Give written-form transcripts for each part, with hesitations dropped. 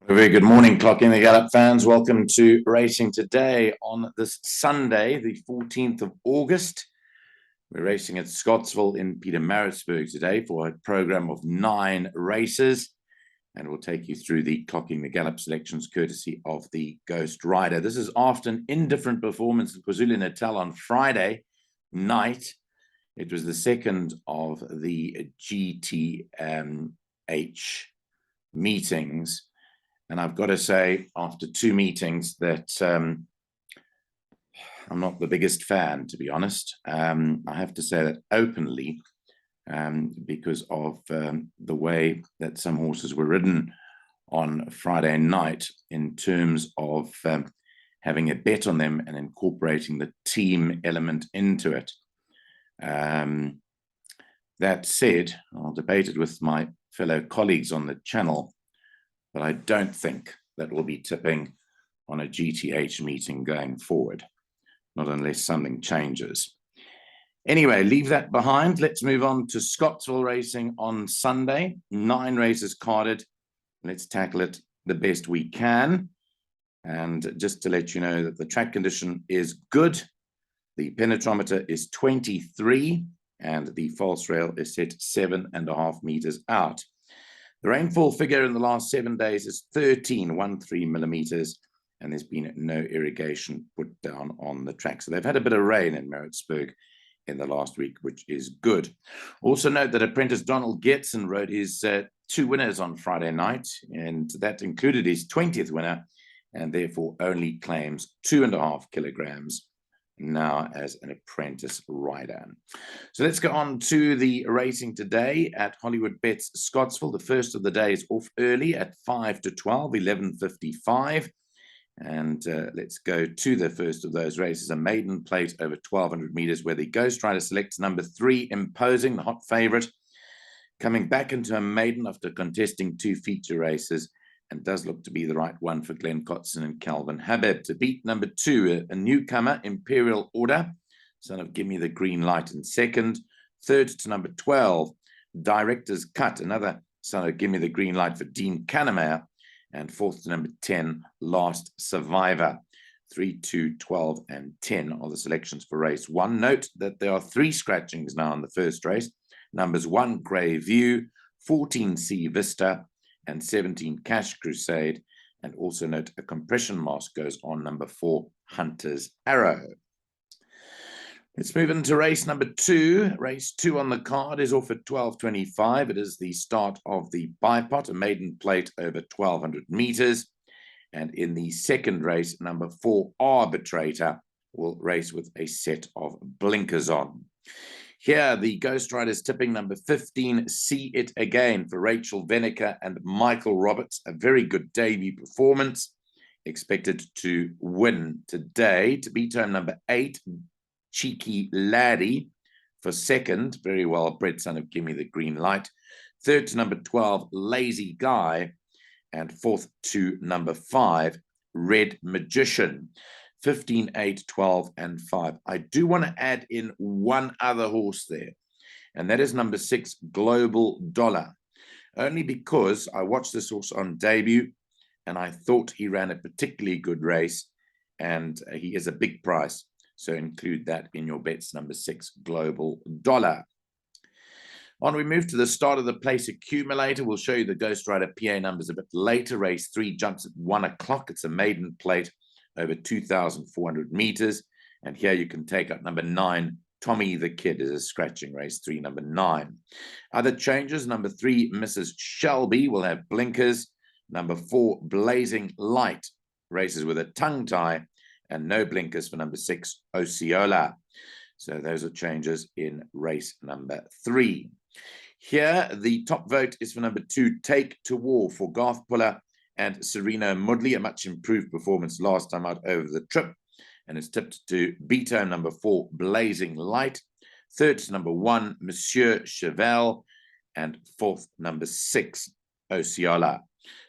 A very good morning, Clocking the Gallop fans. Welcome to Racing Today on this Sunday, the 14th of August. We're racing at Scottsville in Pietermaritzburg today for a program of 9 races. And we'll take you through the Clocking the Gallop selections courtesy of the Ghost Rider. This is after an indifferent performance in KwaZulu-Natal on Friday night. It was the second of the GTH meetings. And I've got to say, after 2 meetings, that I'm not the biggest fan, to be honest. I have to say that openly, because of the way that some horses were ridden on Friday night in terms of having a bet on them and incorporating the team element into it. That said, I'll debate it with my fellow colleagues on the channel, but I don't think that we'll be tipping on a GTH meeting going forward, not unless something changes. Anyway, leave that behind. Let's move on to Scottsville Racing on Sunday. 9 races carded. Let's tackle it the best we can. And just to let you know that the track condition is good. The penetrometer is 23 and the false rail is set 7.5 meters out. The rainfall figure in the last 7 days is 13 millimeters, and there's been no irrigation put down on the track. So they've had a bit of rain in Maritzburg in the last week, which is good. Also note that apprentice Donald Getson rode his 2 winners on Friday night, and that included his 20th winner, and therefore only claims 2.5 kilograms now as an apprentice rider. So let's go on to the racing today at Hollywoodbets Scottsville. The first of the day is off early at 5 to 12, 11:55. And let's go to the first of those races, a maiden plate over 1,200 meters, where the Ghost Rider selects number 3, Imposing, the hot favorite, coming back into a maiden after contesting 2 feature races, and does look to be the right one for Glenn Cotson and Calvin Habib. To beat number 2, a newcomer, Imperial Order, son of Gimme the Green Light in second. Third to number 12, Director's Cut, another son of Gimme the Green Light for Dean Cannemeyer. And fourth to number 10, Last Survivor. 3, 2, 12, and 10 are the selections for race 1. Note that there are 3 scratchings now in the first race. Numbers 1, Grey View, 14, Sea Vista, and 17, Cash Crusade. And also note a compression mask goes on number 4, Hunter's Arrow. Let's move into race number 2. Race 2 on the card is off at 12:25. It is the start of the bipot, a maiden plate over 1,200 meters. And in the second race, number 4, Arbitrator, will race with a set of blinkers on. Here, the Ghost Riders tipping number 15, See It Again, for Rachel Veneker and Michael Roberts. A very good debut performance. Expected to win today. To beat home number 8, Cheeky Laddie, for second. Very well bred son of Gimme the Green Light. Third to number 12, Lazy Guy. And fourth to number 5, Red Magician. 15, 8, 12, and 5. I do want to add in one other horse there, and that is number 6, Global Dollar, only because I watched this horse on debut, and I thought he ran a particularly good race, and he is a big price, so include that in your bets, number 6, Global Dollar. On we move to the start of the place accumulator. We'll show you the Ghost Rider PA numbers a bit later. Race 3 jumps at 1 o'clock. It's a maiden plate over 2,400 meters. And here you can take up number 9, Tommy the Kid, is a scratching. Race 3, number 9. Other changes, number 3, Mrs. Shelby, will have blinkers. Number 4, Blazing Light, races with a tongue tie, and no blinkers for number 6, Osceola. So those are changes in race number 3. Here, the top vote is for number 2, Take to War, for Garth Puller and Serena Mudley, a much improved performance last time out over the trip. And it's tipped to beat home number 4, Blazing Light. Third to number 1, Monsieur Cheval. And fourth, number 6, Osceola.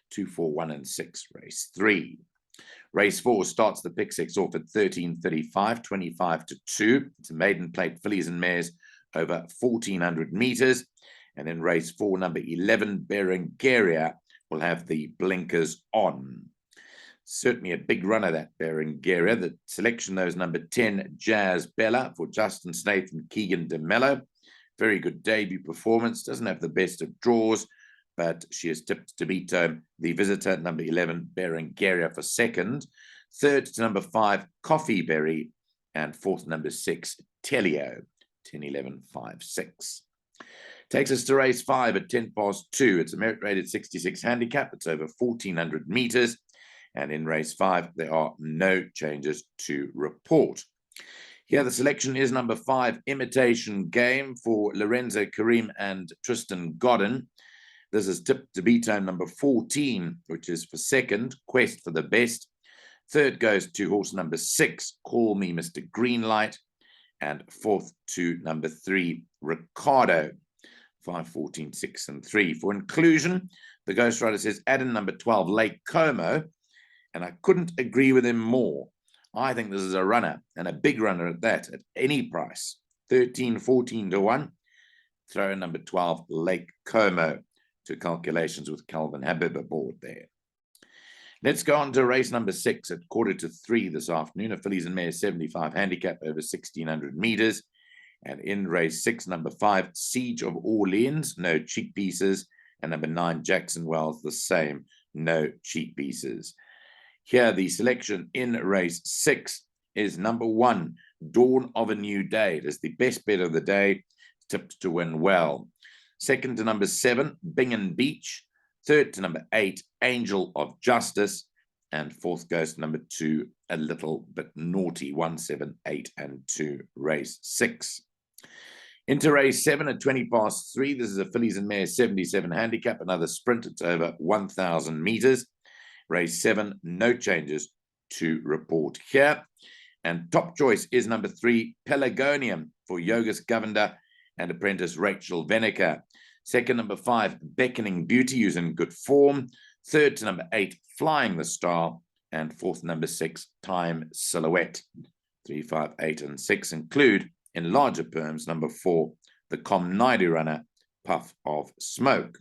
2, 4, 1, and 6, race 3. Race 4 starts the pick 6 off at 13:35, 25 to 2. It's a maiden plate, fillies and mares over 1,400 meters. And in race 4, number 11, Berengaria, will have the blinkers on. Certainly a big runner, that Berengaria. The selection, though, is number 10, Jazz Bella, for Justin Snaith and Keegan DeMello. Very good debut performance. Doesn't have the best of draws, but she is tipped to beat the visitor, number 11, Berengaria, for second. Third to number 5, Coffee Berry. And fourth, number 6, Telio, 10-11-5-6. Takes us to race 5 at 2:10. It's a merit-rated 66 handicap. It's over 1,400 meters. And in race 5, there are no changes to report. Here, the selection is number 5, Imitation Game, for Lorenzo Karim and Tristan Godden. This is tipped to beat time number 14, which is for second, Quest for the Best. Third goes to horse number 6, Call Me Mr. Greenlight. And fourth to number 3, Ricardo, 5, 14, 6, and 3. For inclusion, the Ghost Rider says add in number 12, Lake Como. And I couldn't agree with him more. I think this is a runner, and a big runner at that, at any price. 13, 14 to 1. Throw in number 12, Lake Como, to calculations with Calvin Habib aboard there. Let's go on to race number 6 at 2:45 this afternoon. A Phillies and Mares 75 handicap over 1,600 meters. And in race 6, number 5, Siege of Orleans, no cheap pieces. And number 9, Jackson Wells, the same, no cheap pieces. Here, the selection in race 6 is number 1, Dawn of a New Day. It is the best bet of the day, tipped to win well. Second to number 7, Bingen Beach. Third to number 8, Angel of Justice. And fourth goes to number 2, A Little Bit Naughty, 1, 7, 8, and 2, race 6. Into race 7 at 3:20. This is a Phillies and Mares 77 handicap, another sprint. It's over 1,000 meters. Race 7, no changes to report here. And top choice is number 3, Pelargonium, for Yogas Govender and apprentice Rachel Veneker. Second, number 5, Beckoning Beauty, who's in good form. Third to number 8, Flying the Star. And fourth, number 6, Time Silhouette. 3, 5, 8, and 6 include, in larger perms, number 4, the Comnidi runner, Puff of Smoke.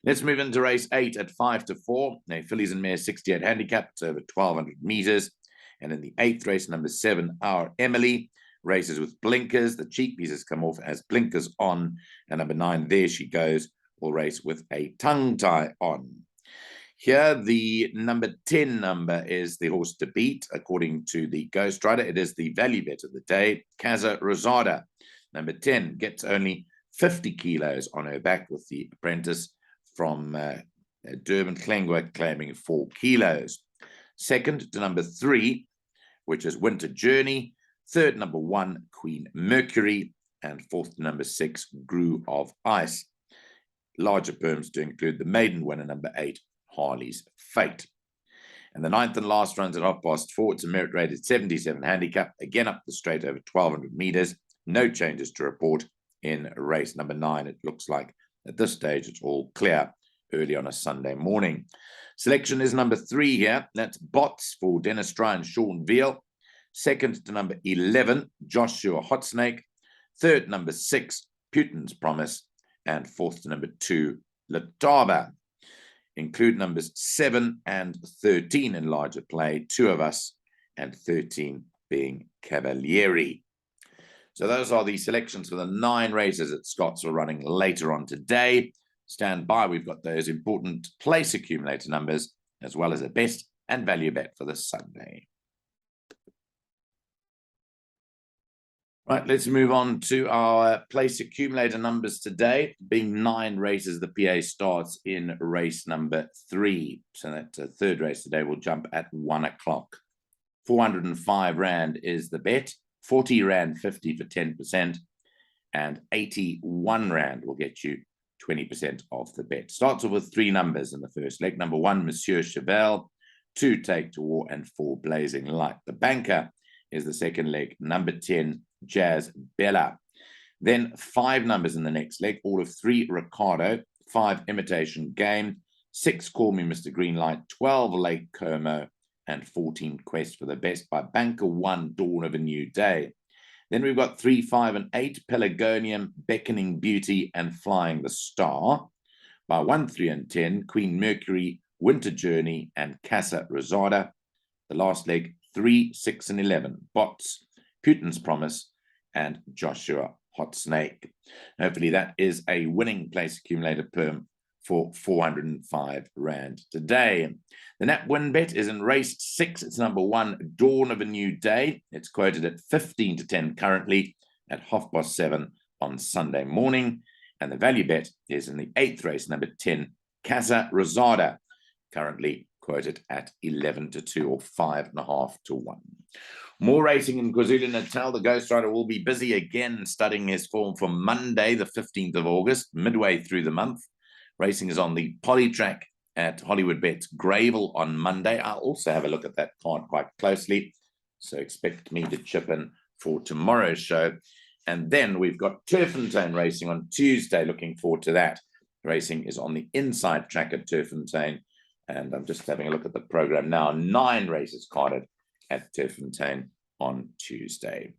Let's move into race 8 at 5:4. Now, Phillies and Mares 68 handicap. It's over 1,200 meters. And in the 8th race, number 7, Our Emily, races with blinkers. The cheek pieces come off as blinkers on. And number 9, There She Goes, will race with a tongue tie on. Here, the number 10 number is the horse to beat, according to the Ghost Rider. It is the value bet of the day, Casa Rosada. Number 10 gets only 50 kilos on her back, with the apprentice from Durban Klengwa claiming 4 kilos. Second to number 3, which is Winter Journey. Third, number 1, Queen Mercury. And fourth to number 6, Grew of Ice. Larger perms to include the maiden winner, number 8, Harley's Fate. And the 9th and last runs at 4:30. It's a merit-rated 77 handicap. Again up the straight over 1,200 meters. No changes to report in race number 9. It looks like at this stage, it's all clear early on a Sunday morning. Selection is number 3 here. That's Bots, for Dennis Dry and Sean Veal. Second to number 11, Joshua Hotsnake. Third, number 6, Putin's Promise. And fourth to number 2, Lataba. Include numbers 7 and 13 in larger play, 2 of us, and 13 being Cavalieri. So those are the selections for the 9 races at Scottsville running later on today. Stand by. We've got those important place accumulator numbers, as well as a best and value bet for this Sunday. Right, let's move on to our place accumulator numbers today. Being 9 races, the PA starts in race number 3. So that third race today will jump at 1 o'clock. 405 Rand is the bet. 40 Rand 50 for 10%, and 81 Rand will get you 20% off the bet. Starts off with 3 numbers in the first leg. Number 1, Monsieur Chevelle. 2, Take to War, and 4, Blazing Light. The banker is the second leg. Number 10, Jazz Bella. Then 5 numbers in the next leg. All of 3, Ricardo. 5, Imitation Game. 6, Call Me Mr. Greenlight. 12, Lake Como. And 14, Quest for the Best by Banker 1, Dawn of a New Day. Then we've got 3, 5, and 8, Pelargonium, Beckoning Beauty, and Flying the Star. by 1, 3, and 10, Queen Mercury, Winter Journey, and Casa Rosada. The last leg, 3, 6, and 11, Bots, Putin's Promise, and Joshua Hot Snake. Hopefully that is a winning place accumulator perm for 405 Rand today. The Nap win bet is in race 6. It's number 1, Dawn of a New Day. It's quoted at 15 to 10 currently at 7:30 on Sunday morning. And the value bet is in the 8th race, number 10, Casa Rosada, currently quoted at 11 to 2 or 5.5 to 1. More racing in KwaZulu-Natal. The Ghost Rider will be busy again studying his form for Monday, the 15th of August, midway through the month. Racing is on the Poly Track at Hollywoodbets Gravel on Monday. I'll also have a look at that card quite closely, so expect me to chip in for tomorrow's show. And then we've got Turffontein racing on Tuesday. Looking forward to that. Racing is on the inside track at Turffontein. And I'm just having a look at the program now. 9 races carded at Turffontein on Tuesday.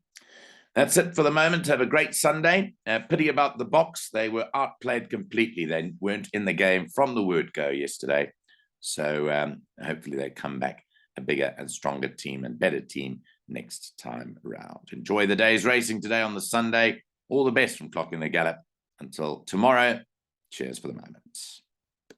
That's it for the moment. Have a great Sunday. Pity about the box. They were outplayed completely. They weren't in the game from the word go yesterday. So hopefully they come back a bigger and stronger team and better team next time around. Enjoy the day's racing today on the Sunday. All the best from Clocking the Gallop. Until tomorrow, cheers for the moment.